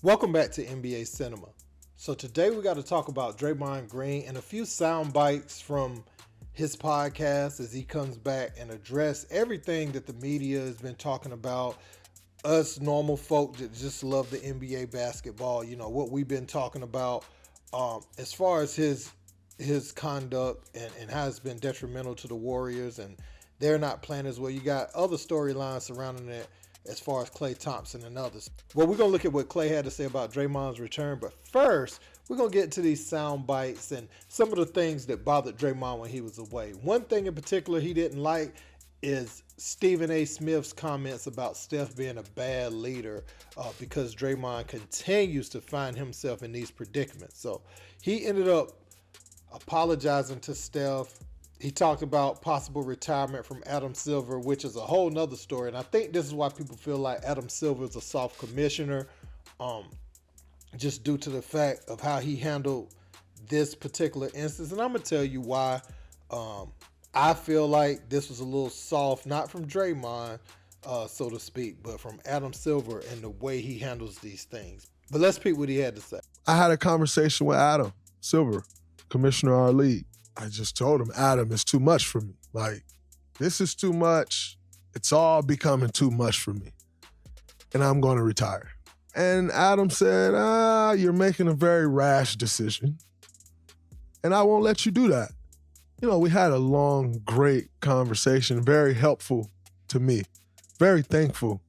Welcome back to NBA Cinema. So today we got to talk about Draymond Green and a few sound bites from his podcast as he comes back and address everything that the media has been talking about. Us normal folk that just love the NBA basketball, what we've been talking about as far as his conduct and how it's been detrimental to the Warriors and they're not playing as well. You got other storylines surrounding it as far as Klay Thompson and others. Well, we're going to look at what Klay had to say about Draymond's return, but first, we're going to get into these sound bites and some of the things that bothered Draymond when he was away. One thing in particular he didn't like is Stephen A. Smith's comments about Steph being a bad leader because Draymond continues to find himself in these predicaments. So he ended up apologizing to Steph. He talked about possible retirement from Adam Silver, which is a whole nother story. And I think this is why people feel like Adam Silver is a soft commissioner, just due to the fact of how he handled this particular instance. And I'm going to tell you why I feel like this was a little soft, not from Draymond, so to speak, but from Adam Silver and the way he handles these things. But let's peep what he had to say. I had a conversation with Adam Silver, commissioner of our league. I just told him, Adam, it's too much for me. Like, this is too much. It's all becoming too much for me. And I'm going to retire. And Adam said, you're making a very rash decision. And I won't let you do that. We had a long, great conversation, very helpful to me. Very thankful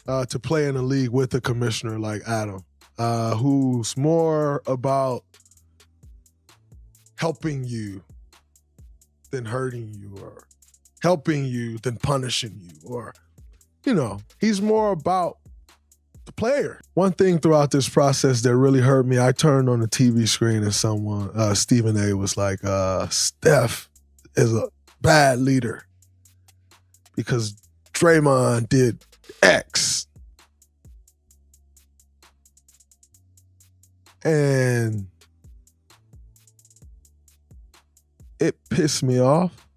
to play in a league with a commissioner like Adam, who's more about helping you than hurting you, or helping you than punishing you, or, he's more about the player. One thing throughout this process that really hurt me, I turned on the TV screen and someone, Stephen A. was like, Steph is a bad leader because Draymond did X. And it pissed me off,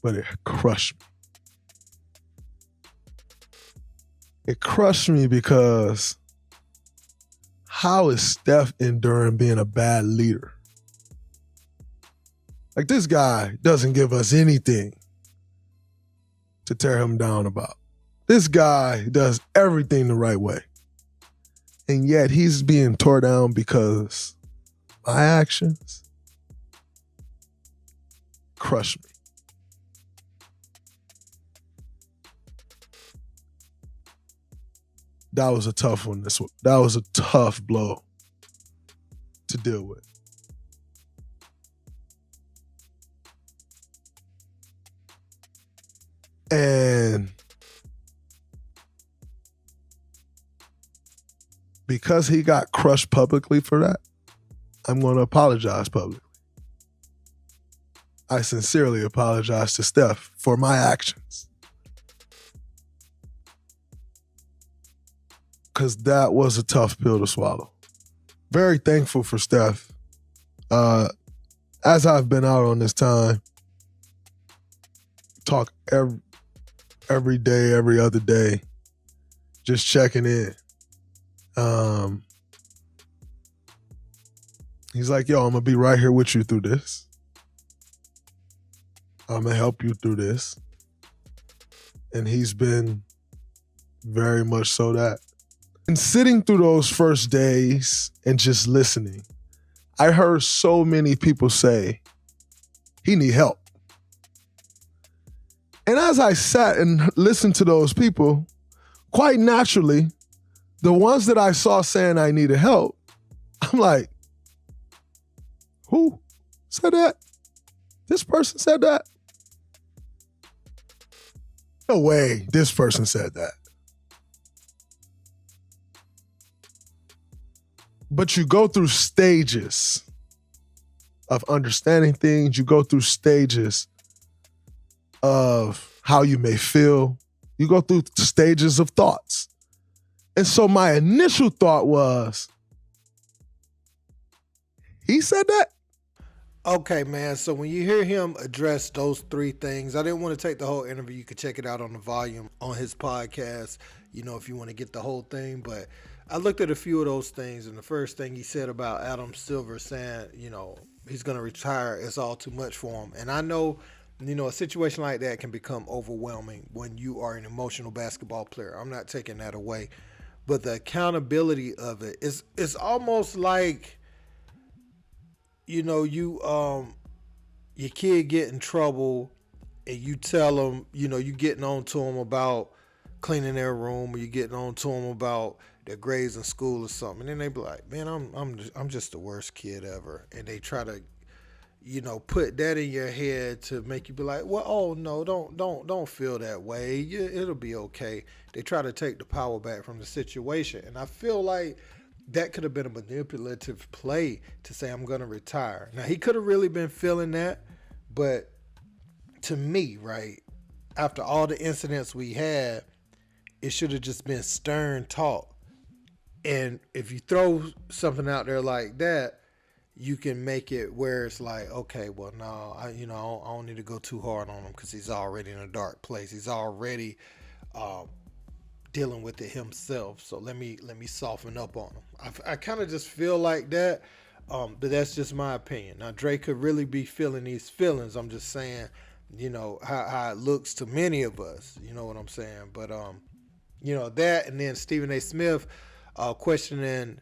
but it crushed me. It crushed me because how is Steph enduring being a bad leader? Like, this guy doesn't give us anything to tear him down about. This guy does everything the right way. And yet he's being tore down because my actions crush me. That was a tough one. That was a tough blow to deal with. And because he got crushed publicly for that, I'm going to apologize publicly. I sincerely apologize to Steph for my actions. Because that was a tough pill to swallow. Very thankful for Steph. As I've been out on this time, talk every day, every other day, just checking in. He's like, yo, I'm going to be right here with you through this. I'm going to help you through this. And he's been very much so that. And sitting through those first days and just listening, I heard so many people say, he need help. And as I sat and listened to those people, quite naturally, the ones that I saw saying I needed help, I'm like, who said that? This person said that? No way this person said that. But you go through stages of understanding things. You go through stages of how you may feel. You go through stages of thoughts. And so my initial thought was, he said that? Okay, man. So when you hear him address those three things, I didn't want to take the whole interview. You can check it out on the volume on his podcast, if you want to get the whole thing. But I looked at a few of those things, and the first thing he said about Adam Silver saying, he's going to retire is all too much for him. And I know, a situation like that can become overwhelming when you are an emotional basketball player. I'm not taking that away. But the accountability of it is almost like, your kid get in trouble and you tell them, you getting on to them about cleaning their room, or you getting on to them about their grades in school or something. And then they be like, man, I'm just the worst kid ever. And they try to, put that in your head to make you be like, well, oh no, don't feel that way. It'll be okay. They try to take the power back from the situation. And I feel like that could have been a manipulative play to say, I'm going to retire. Now, he could have really been feeling that, but to me, right, after all the incidents we had, it should have just been stern talk. And if you throw something out there like that, you can make it where it's like, okay, well, no, I don't need to go too hard on him because he's already in a dark place. He's already dealing with it himself. So let me soften up on him. I kind of just feel like that, but that's just my opinion. Now, Dre could really be feeling these feelings. I'm just saying, how it looks to many of us. You know what I'm saying? But, that, and then Stephen A. Smith questioning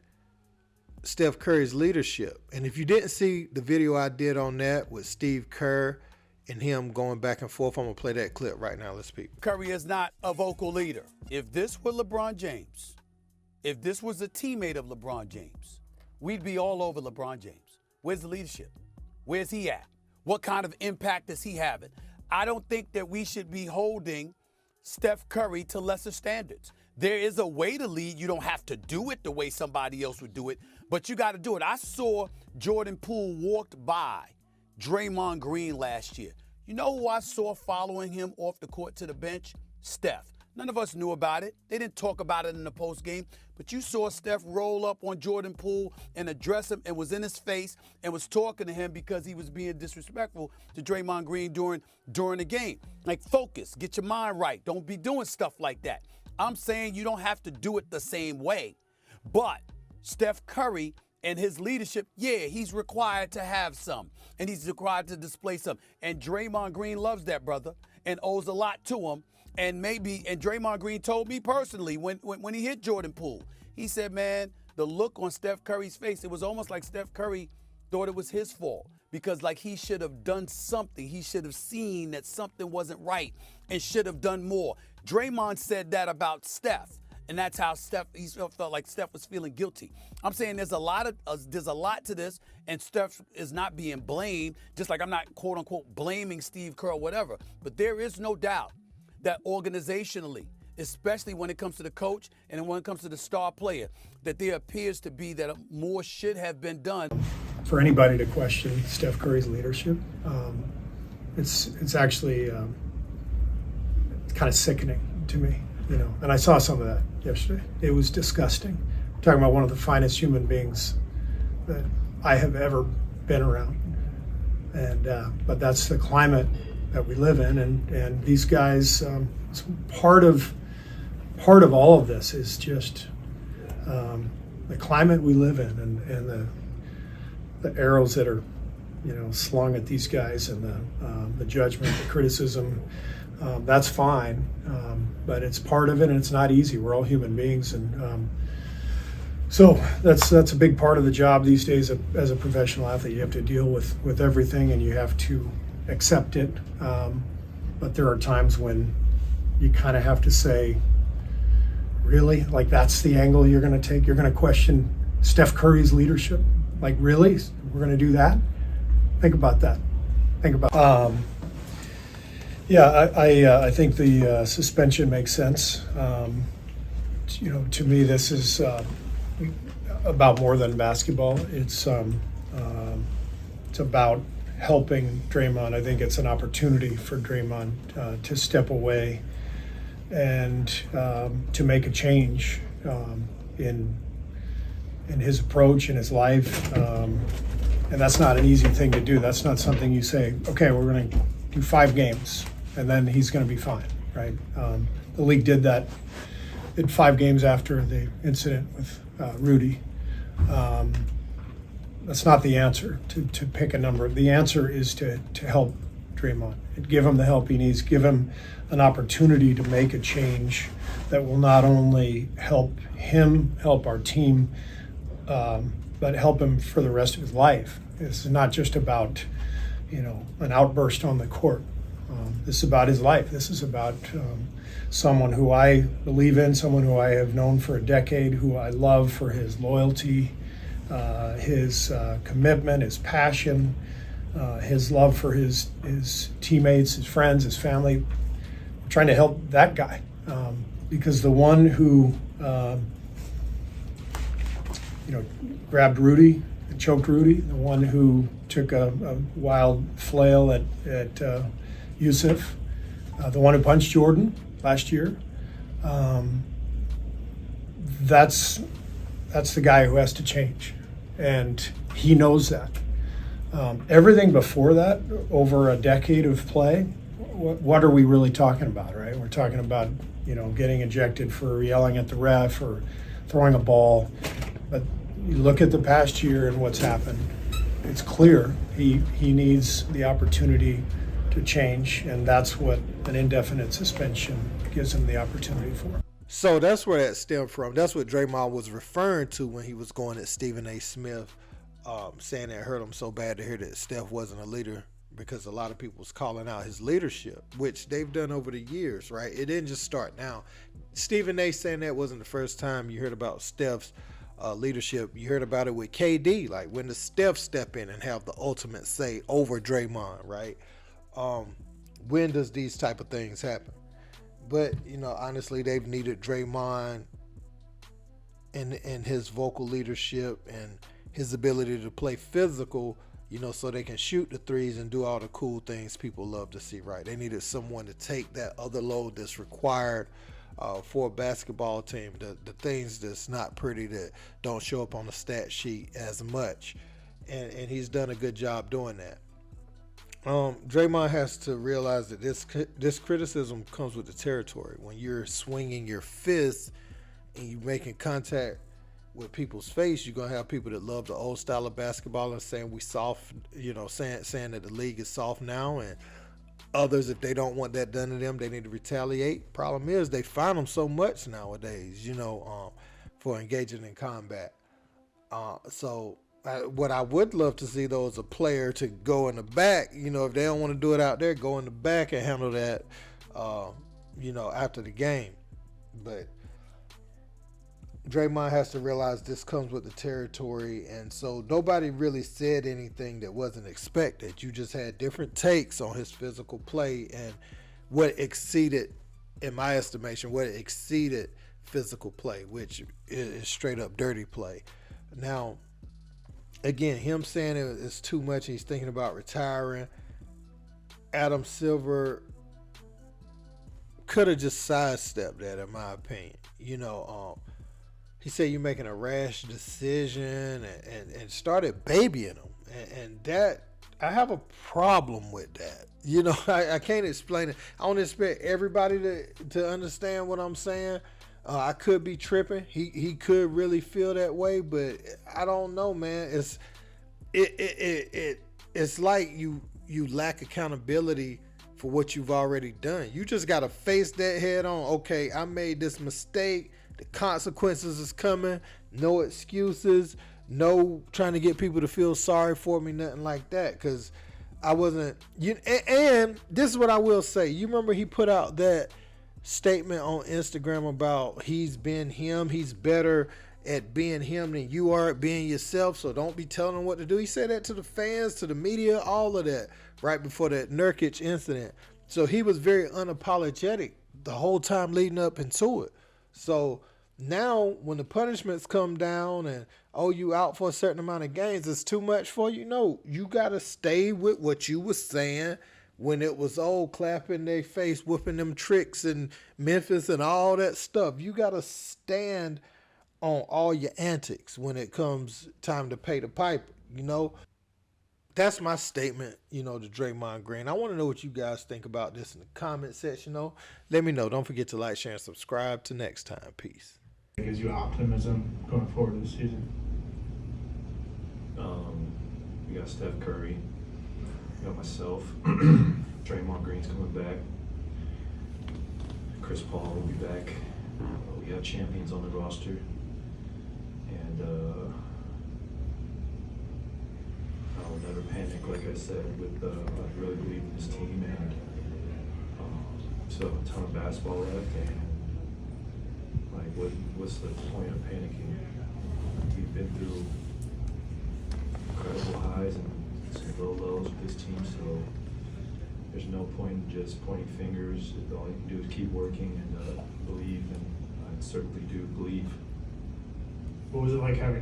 Steph Curry's leadership. And if you didn't see the video I did on that with Steve Kerr and him going back and forth, I'm going to play that clip right now. Let's peep. Curry is not a vocal leader. If this were LeBron James, if this was a teammate of LeBron James, we'd be all over LeBron James. Where's the leadership? Where's he at? What kind of impact is he having? I don't think that we should be holding Steph Curry to lesser standards. There is a way to lead. You don't have to do it the way somebody else would do it, but you got to do it. I saw Jordan Poole walked by Draymond Green last year. You know who I saw following him off the court to the bench? Steph. None of us knew about it. They didn't talk about it in the post game, but you saw Steph roll up on Jordan Poole and address him and was in his face and was talking to him because he was being disrespectful to Draymond Green during the game. Like, focus, get your mind right. Don't be doing stuff like that. I'm saying you don't have to do it the same way, but Steph Curry and his leadership, yeah, he's required to have some, and he's required to display some. And Draymond Green loves that brother and owes a lot to him. And Draymond Green told me personally when he hit Jordan Poole, he said, man, the look on Steph Curry's face, it was almost like Steph Curry thought it was his fault because like he should have done something. He should have seen that something wasn't right and should have done more. Draymond said that about Steph. And that's how he felt like Steph was feeling guilty. I'm saying there's a lot to this, and Steph is not being blamed, just like I'm not, quote unquote, blaming Steve Kerr or whatever. But there is no doubt that organizationally, especially when it comes to the coach and when it comes to the star player, that there appears to be that more should have been done. For anybody to question Steph Curry's leadership, it's actually kind of sickening to me. And I saw some of that yesterday. It was disgusting. We're talking about one of the finest human beings that I have ever been around. But that's the climate that we live in, and these guys. Part of all of this is just the climate we live in, and the arrows that are, slung at these guys, and the judgment, the criticism. That's fine, but it's part of it, and it's not easy. We're all human beings, and so that's a big part of the job these days as a professional athlete. You have to deal with everything, and you have to accept it. But there are times when you kind of have to say, really? Like, that's the angle you're going to take? You're going to question Steph Curry's leadership? Like, really? We're going to do that? Think about that. Yeah, I think the suspension makes sense. To me, this is about more than basketball. It's about helping Draymond. I think it's an opportunity for Draymond to step away and to make a change in his approach in his life. And that's not an easy thing to do. That's not something you say, okay, we're going to do 5 games and then he's going to be fine, right? The league did that did 5 games after the incident with Rudy. That's not the answer to pick a number. The answer is to help Draymond and give him the help he needs, give him an opportunity to make a change that will not only help him, help our team, but help him for the rest of his life. This is not just about, an outburst on the court. This is about his life. This is about someone who I believe in, someone who I have known for a decade, who I love for his loyalty, his commitment, his passion, his love for his teammates, his friends, his family. I'm trying to help that guy because the one who grabbed Rudy and choked Rudy, the one who took a wild flail at Yusuf, the one who punched Jordan last year, that's the guy who has to change, and he knows that. Everything before that, over a decade of play, what are we really talking about, right? We're talking about, getting ejected for yelling at the ref or throwing a ball. But you look at the past year and what's happened, it's clear he needs the opportunity to change, and that's what an indefinite suspension gives him the opportunity for. So that's where that stemmed from. That's what Draymond was referring to when he was going at Stephen A. Smith, saying that it hurt him so bad to hear that Steph wasn't a leader, because a lot of people was calling out his leadership, which they've done over the years, right? It didn't just start now. Stephen A. saying that wasn't the first time you heard about Steph's leadership. You heard about it with KD, like when the Steph step in and have the ultimate say over Draymond, right? When does these type of things happen? But, honestly, they've needed Draymond and his vocal leadership and his ability to play physical, so they can shoot the threes and do all the cool things people love to see, right? They needed someone to take that other load that's required for a basketball team, the things that's not pretty, that don't show up on the stat sheet as much. And he's done a good job doing that. Draymond has to realize that this criticism comes with the territory. When you're swinging your fist and you're making contact with people's face, you're going to have people that love the old style of basketball and saying we soft, saying that the league is soft now, and others, if they don't want that done to them, they need to retaliate. Problem is, they find them so much nowadays, for engaging in combat. What I would love to see, though, is a player to go in the back. If they don't want to do it out there, go in the back and handle that, after the game. But Draymond has to realize this comes with the territory, and so nobody really said anything that wasn't expected. You just had different takes on his physical play and what exceeded, in my estimation, physical play, which is straight up dirty play. Now, again, him saying it's too much, he's thinking about retiring. Adam Silver could have just sidestepped that, in my opinion. He said you're making a rash decision and started babying him. And that, I have a problem with that. I can't explain it. I don't expect everybody to understand what I'm saying. I could be tripping. He could really feel that way, but I don't know, man. It's like you lack accountability for what you've already done. You just got to face that head on. Okay, I made this mistake. The consequences is coming. No excuses. No trying to get people to feel sorry for me. Nothing like that. Because I wasn't. And this is what I will say. You remember he put out that statement on Instagram about he's been him. He's better at being him than you are at being yourself. So don't be telling him what to do. He said that to the fans, to the media, all of that right before that Nurkic incident. So he was very unapologetic the whole time leading up into it. So now when the punishments come down and, you out for a certain amount of games, it's too much for you. No, you got to stay with what you was saying when it was clapping their face, whooping them tricks in Memphis and all that stuff. You got to stand on all your antics when it comes time to pay the piper, that's my statement, to Draymond Green. I want to know what you guys think about this in the comment section, though. Let me know. Don't forget to like, share, and subscribe. Till next time. Peace. It gives you optimism going forward this season. We got Steph Curry. We got myself. Draymond Green's coming back. Chris Paul will be back. We have champions on the roster. And I'll never panic, like I said. I really believe in this team, and still have a ton of basketball left. And what's the point of panicking? We've been through incredible highs and some low lows with this team, so there's no point in just pointing fingers. All you can do is keep working and believe, and I certainly do believe. What was it like having